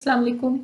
अस्सलाम वालेकुम।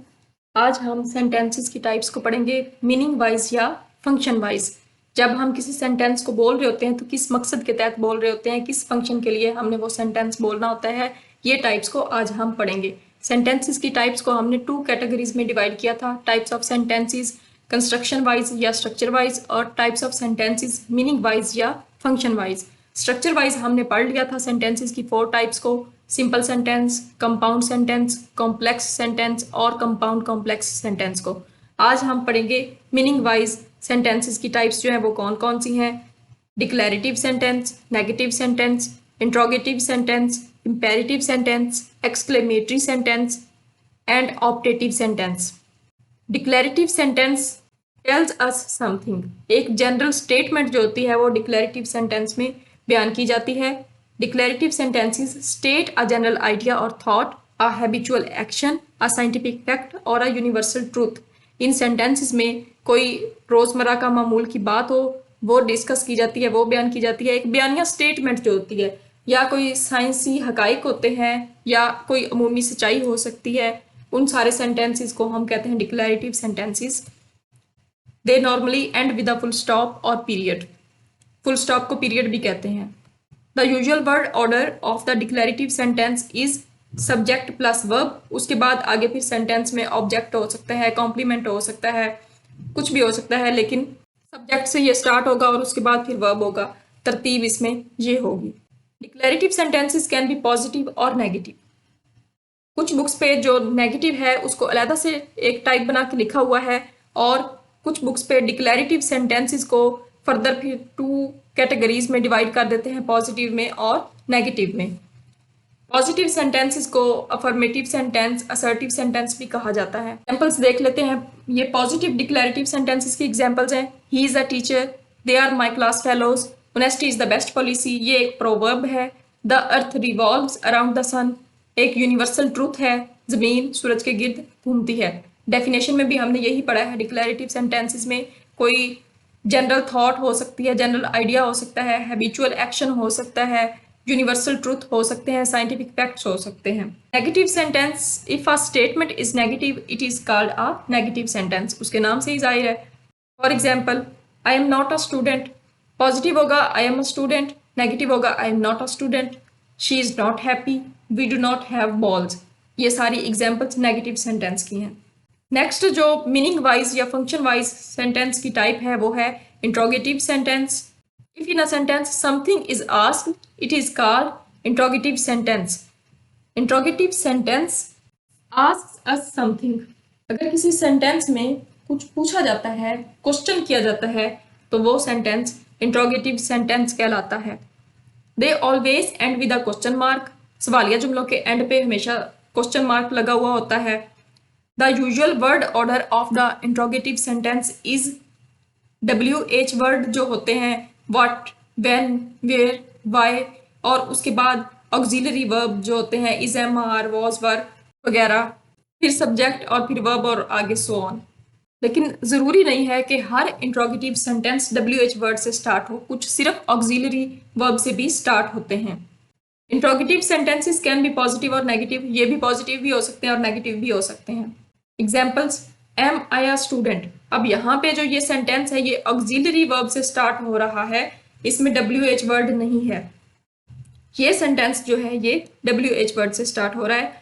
आज हम सेंटेंसेस की टाइप्स को पढ़ेंगे मीनिंग वाइज या फंक्शन वाइज। जब हम किसी सेंटेंस को बोल रहे होते हैं तो किस मकसद के तहत बोल रहे होते हैं, किस फंक्शन के लिए हमने वो सेंटेंस बोलना होता है, ये टाइप्स को आज हम पढ़ेंगे। सेंटेंसेस की टाइप्स को हमने 2 कैटेगरीज में डिवाइड किया था, types of sentences construction wise या स्ट्रक्चर वाइज, और types of sentences meaning wise या फंक्शन वाइज। स्ट्रक्चर वाइज हमने पढ़ लिया था सेंटेंसेस की 4 टाइप्स को: simple sentence, compound sentence, complex sentence और कंपाउंड कॉम्प्लेक्स सेंटेंस को। आज हम पढ़ेंगे मीनिंग वाइज सेंटेंसेस की टाइप्स जो है वो कौन कौन सी हैं। Declarative sentence, negative sentence, interrogative sentence, imperative sentence, exclamatory sentence and optative sentence. Declarative sentence tells us something. एक जनरल स्टेटमेंट जो होती है वो डिक्लेरेटिव सेंटेंस में बयान की जाती है। Declarative sentences state a general idea or thought, a habitual action, a scientific fact or a universal truth. इन सेंटेंसेस में कोई रोजमर्रा का मामूल की बात हो वो डिस्कस की जाती है, वो बयान की जाती है। एक बयानिया स्टेटमेंट जो होती है, या कोई साइंसी हकाइक होते हैं या कोई अमूमी सच्चाई हो सकती है, उन सारे सेंटेंसेस को हम कहते हैं declarative sentences. They normally and with a full stop और पीरियड। फुल स्टॉप को पीरियड भी कहते हैं। The usual word order of the declarative sentence is subject plus verb. उसके बाद आगे फिर सेंटेंस में ऑब्जेक्ट हो सकता है, कॉम्प्लीमेंट हो सकता है, कुछ भी हो सकता है, लेकिन सब्जेक्ट से ये स्टार्ट होगा और उसके बाद फिर वर्ब होगा। तरतीब इसमें ये होगी। Declarative sentences can be positive और नेगेटिव। कुछ बुक्स पे जो नेगेटिव है उसको अलहदा से एक टाइप बना के लिखा हुआ है, और कुछ बुक्स पे डिक्लेरेटिव सेंटेंसेस को फर्दर फिर 2 कैटेगरीज में डिवाइड कर देते हैं, पॉजिटिव में और नेगेटिव में। पॉजिटिव सेंटेंसेस को अफर्मेटिव सेंटेंस, असर्टिव सेंटेंस भी कहा जाता है। एग्जांपल्स देख लेते हैं। ये पॉजिटिव डिक्लेरेटिव सेंटेंसेस की एग्जांपल्स हैं। He is a teacher, they are my class fellows, honesty is the best policy, ये एक प्रोवर्ब है। The earth revolves around the sun, एक यूनिवर्सल ट्रूथ है, जमीन सूरज के गिर्द घूमती है। डेफिनेशन में भी हमने यही पढ़ा है। डिक्लेरेटिव सेंटेंसेस में कोई जनरल थॉट हो सकती है, जनरल आइडिया हो सकता है, हैबिचुअल एक्शन हो सकता है, यूनिवर्सल ट्रूथ हो सकते हैं, साइंटिफिक फैक्ट्स हो सकते हैं। Negative sentence, if a statement is negative it is called a negative sentence. उसके नाम से ही जाहिर है। For example, I am not a student. Positive होगा I am a student, negative होगा I am not a student. She is not happy, we do not have balls. ये सारी एग्जाम्पल्स नेगेटिव सेंटेंस की हैं। नेक्स्ट जो meaning wise या function wise sentence की type है वो है interrogative sentence. If in a sentence something is asked it is called interrogative sentence. Interrogative sentence asks us something. अगर किसी सेंटेंस में कुछ पूछा जाता है, क्वेश्चन किया जाता है, तो वो सेंटेंस इंट्रोगेटिव सेंटेंस कहलाता है। They always and with a question mark. सवालिया जुमलों के एंड पे हमेशा क्वेश्चन मार्क लगा हुआ होता है। The usual word order of the interrogative sentence is WH word जो होते हैं what, when, where, why, और उसके बाद auxiliary verb जो होते हैं is, am, are, was, were वगैरह, फिर subject और फिर verb और आगे so on। लेकिन ज़रूरी नहीं है कि हर interrogative sentence WH word से स्टार्ट हो, कुछ सिर्फ auxiliary verb से भी स्टार्ट होते हैं। Interrogative sentences can be positive और नेगेटिव। ये भी पॉजिटिव भी हो सकते हैं और नेगेटिव भी हो सकते हैं। Examples, am I a student. अब यहाँ पे जो ये सेंटेंस है ये ऑक्सिलरी वर्ब से स्टार्ट हो रहा है, इसमें डब्ल्यू एच वर्ड नहीं है। ये सेंटेंस जो है ये डब्ल्यू एच वर्ड से स्टार्ट हो रहा है,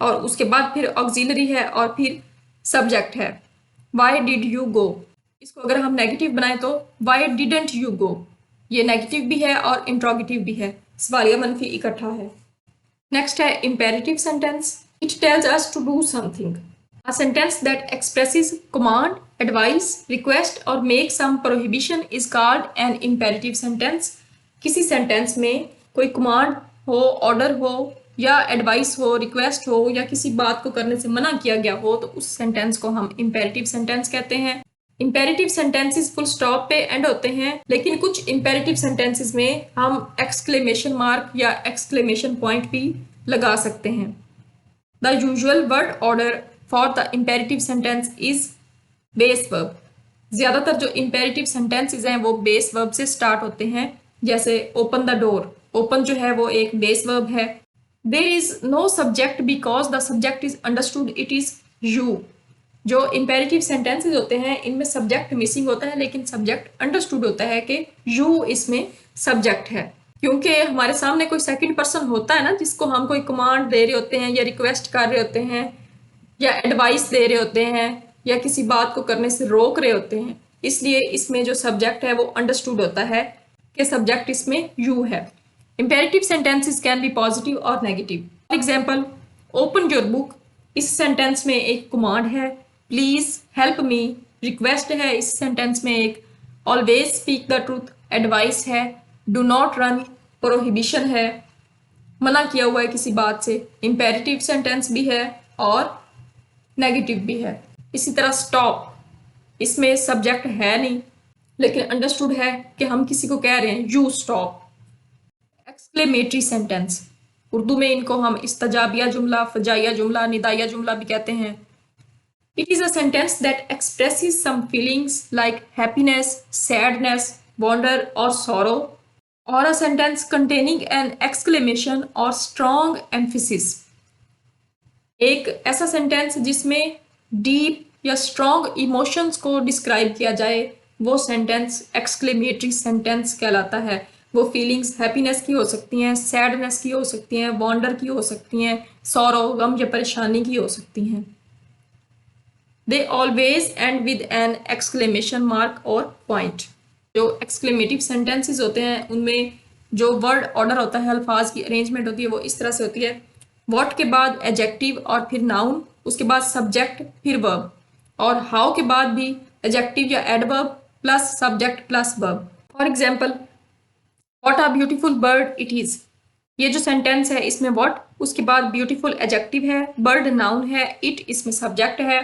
और उसके बाद फिर ऑक्सिलरी है और फिर सब्जेक्ट है। Why did you go. इसको अगर हम नेगेटिव बनाए तो वाई डिडंट यू गो। ये नेगेटिव भी है और इंट्रोगेटिव भी है, सवालिया मनफी इकट्ठा है। नेक्स्ट है imperative sentence. It tells us to do something. A sentence that expresses command, advice, request or makes some prohibition is called an imperative sentence. किसी सेंटेंस में कोई कमांड हो, ऑर्डर हो या एडवाइस हो, रिक्वेस्ट हो या किसी बात को करने से मना किया गया हो, तो उस सेंटेंस को हम imperative sentence कहते हैं। इंपेरेटिव सेंटेंसेस फुल स्टॉप पे एंड होते हैं, लेकिन कुछ इंपेरेटिव सेंटेंसेस में हम एक्सक्लेमेशन मार्क या एक्सक्लेमेशन पॉइंट भी लगा सकते हैं। The usual word order for the imperative sentence is base verb. ज्यादातर जो इंपेरेटिव सेंटेंसेस हैं वो बेस वर्ब से स्टार्ट होते हैं, जैसे ओपन द डोर। ओपन जो है वो एक बेस वर्ब है। There is no subject because the subject is understood, it is you. जो इम्पेरेटिव सेंटेंसेस होते हैं इनमें सब्जेक्ट मिसिंग होता है लेकिन सब्जेक्ट अंडरस्टूड होता है कि यू इसमें सब्जेक्ट है, क्योंकि हमारे सामने कोई सेकंड पर्सन होता है ना जिसको हम कोई कमांड दे रहे होते हैं या रिक्वेस्ट कर रहे होते हैं या एडवाइस दे रहे होते हैं या किसी बात को करने से रोक रहे होते हैं, इसलिए इसमें जो सब्जेक्ट है वो अंडरस्टूड होता है कि सब्जेक्ट इसमें यू है। Imperative sentences can be positive और negative. For example, open your book, इस सेंटेंस में एक कमांड है। प्लीज हेल्प मी, रिक्वेस्ट है इस सेंटेंस में एक। Always speak the truth, advice है। डू नॉट रन, प्रोहिबिशन है, मना किया हुआ है किसी बात से, इम्पेरेटिव सेंटेंस भी है और नेगेटिव भी है। इसी तरह स्टॉप, इसमें सब्जेक्ट है नहीं लेकिन अंडरस्टूड है कि हम किसी को कह रहे हैं you stop. Exclamatory sentence, Urdu में इनको हम इस्तजाबिया जुमला, फजाइया जुमला, निदाइया जुमला भी कहते हैं। It is a sentence that expresses some feelings like happiness, sadness, wonder और सॉरो, और a sentence containing an exclamation और स्ट्रॉन्ग एम्फेसिस। एक ऐसा सेंटेंस जिसमें डीप या स्ट्रॉन्ग इमोशंस को डिस्क्राइब किया जाए वो सेंटेंस एक्सक्लेमेटरी सेंटेंस कहलाता है। वो फीलिंग्स हैप्पीनेस की हो सकती हैं, सैडनेस की हो सकती हैं, वॉन्डर की हो सकती हैं, सॉरो गम या परेशानी की हो सकती हैं। They always and with an exclamation mark और पॉइंट। जो एक्सक्लेमेटिव सेंटेंसेस होते हैं उनमें जो वर्ड ऑर्डर होता है, अल्फाज की अरेंजमेंट होती है वो इस तरह से होती है। व्हाट के बाद एडजेक्टिव और फिर नाउन, उसके बाद सब्जेक्ट फिर वर्ब, और हाउ के बाद भी एडजेक्टिव या adverb plus subject plus verb. For example, what a beautiful bird it is, ये जो सेंटेंस है इसमें व्हाट, उसके बाद ब्यूटीफुल एडजेक्टिव है, बर्ड नाउन है, इट इसमें सब्जेक्ट है,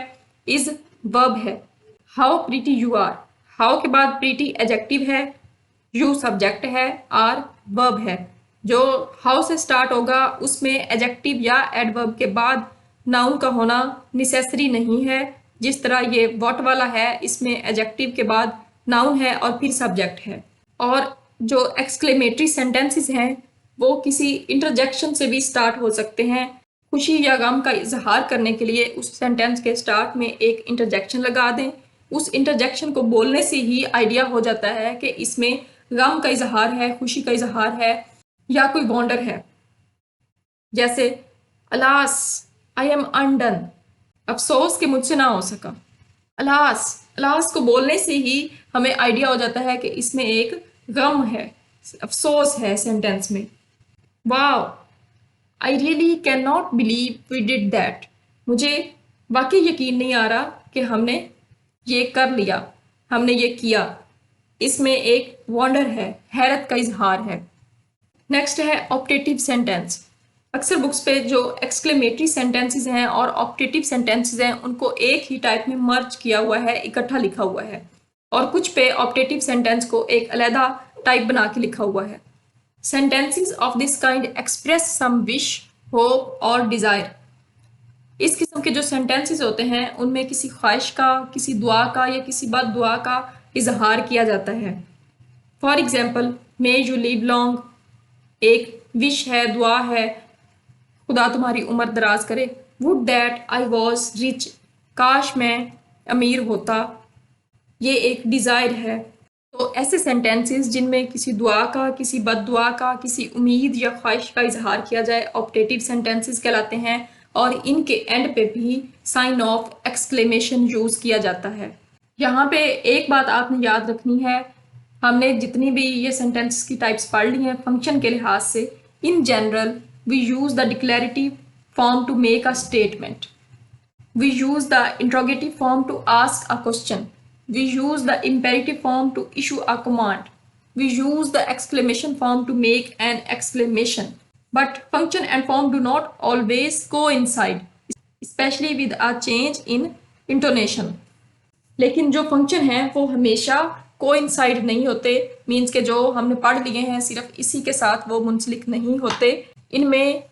इज वर्ब है। How pretty you are, how के बाद प्रीटी एडजेक्टिव है, यू सब्जेक्ट है, आर वर्ब है। जो हाउ से स्टार्ट होगा उसमें एडजेक्टिव या एडवर्ब के बाद नाउन का होना नेसेसरी नहीं है, जिस तरह ये व्हाट वाला है इसमें एडजेक्टिव के बाद नाउन है और फिर सब्जेक्ट है। और जो एक्सक्लेमेटरी सेंटेंसेस हैं वो किसी इंटरजेक्शन से भी स्टार्ट हो सकते हैं। खुशी या गम का इजहार करने के लिए उस सेंटेंस के स्टार्ट में एक इंटरजेक्शन लगा दें। उस इंटरजेक्शन को बोलने से ही आइडिया हो जाता है कि इसमें गम का इजहार है, खुशी का इजहार है या कोई वॉन्डर है। जैसे अलास आई एम अनडन, अफसोस कि मुझसे ना हो सका। अलास, अलास को बोलने से ही हमें आइडिया हो जाता है कि इसमें एक गम है, अफसोस है सेंटेंस में। Wow, I really can not believe we did that, मुझे वाकई यकीन नहीं आ रहा कि हमने ये कर लिया, हमने ये किया। इसमें एक वंडर है, हैरत का इजहार है। नेक्स्ट है ऑप्टेटिव सेंटेंस। अक्सर बुक्स पे जो एक्सक्लेमेटरी सेंटेंसेस हैं और ऑप्टेटिव सेंटेंसेस हैं उनको एक ही टाइप में मर्ज किया हुआ है, इकट्ठा लिखा हुआ है, और कुछ पे ऑप्टेटिव सेंटेंस को एक अलहदा टाइप बना के लिखा हुआ है। Sentences of this kind express some wish, hope और डिजायर। इस किस्म के जो सेंटेंसेस होते हैं उनमें किसी ख्वाहिश का, किसी दुआ का या किसी बद दुआ का इजहार किया जाता है। For example, may you live long, एक विश है, दुआ है, खुदा तुम्हारी उम्र दराज करे। Would that I was rich, काश मैं अमीर होता, ये एक डिज़ायर है। तो ऐसे सेंटेंसेस जिनमें किसी दुआ का, किसी बद दुआ का, किसी उम्मीद या ख्वाहिश का इजहार किया जाए ऑप्टेटिव सेंटेंसेस कहलाते हैं, और इनके एंड पे भी साइन ऑफ एक्सक्लेमेशन यूज़ किया जाता है। यहाँ पे एक बात आपने याद रखनी है, हमने जितनी भी ये सेंटेंसेस की टाइप्स पढ़ ली हैं फंक्शन के लिहाज से, in general we use the declarative form to make a statement, we use the interrogative form to ask a question, we use the imperative form to issue a command, we use the exclamation form to make an exclamation. But function and form do not always coincide, especially with a change in intonation. लेकिन जो function हैं वो हमेशा coincide नहीं होते, means के जो हमने पढ़ लिए हैं सिर्फ इसी के साथ वो मुंसलिक नहीं होते। इनमें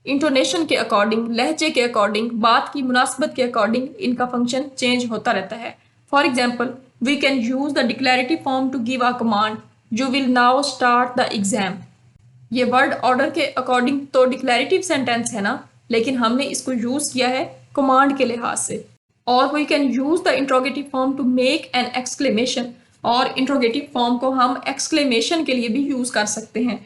इंटोनेशन के अकॉर्डिंग, लहजे के अकॉर्डिंग, बात की मुनासबत के अकॉर्डिंग इनका फंक्शन चेंज होता रहता है। For example, we can use the declarative form to give a command, you will now start the exam. ये वर्ड ऑर्डर के अकॉर्डिंग तो डिक्लेरेटिव सेंटेंस है ना, लेकिन हमने इसको यूज किया है कमांड के लिहाज से। और we can use the interrogative form to make an exclamation, और इंट्रोगेटिव फॉर्म को हम एक्सक्लेमेशन के लिए भी यूज कर सकते हैं।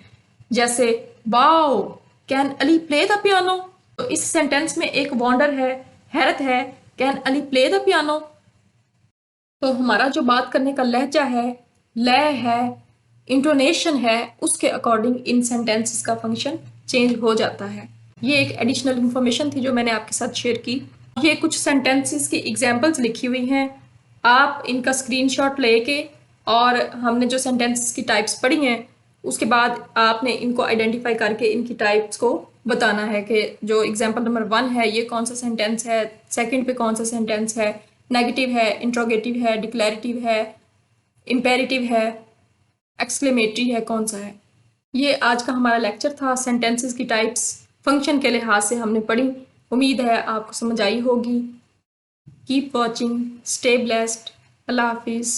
जैसे wow can Ali play the piano. तो इस सेंटेंस में एक वंडर है, हैरत है, can Ali play the piano. तो हमारा जो बात करने का लहजा है, लय है, इंटोनेशन है, उसके अकॉर्डिंग इन सेंटेंसेस का फंक्शन चेंज हो जाता है। ये एक एडिशनल इंफॉर्मेशन थी जो मैंने आपके साथ शेयर की। ये कुछ सेंटेंसेस की एग्जांपल्स लिखी हुई हैं, आप इनका स्क्रीनशॉट लेके, और हमने जो सेंटेंसेस की टाइप्स पढ़ी हैं उसके बाद आपने इनको आइडेंटिफाई करके इनकी टाइप्स को बताना है कि जो एग्जांपल नंबर 1 है ये कौन सा सेंटेंस है, सेकंड पे कौन सा सेंटेंस है, नेगेटिव है, इंट्रोगेटिव है, डिक्लेरेटिव है, इम्पेरेटिव है, एक्सक्लेमेटरी है, कौन सा है। ये आज का हमारा लेक्चर था, सेंटेंसेस की टाइप्स फंक्शन के लिहाज से हमने पढ़ी। उम्मीद है आपको समझ आई होगी। कीप वॉचिंग, स्टे ब्लेस्ड, अल्लाह हाफिज़।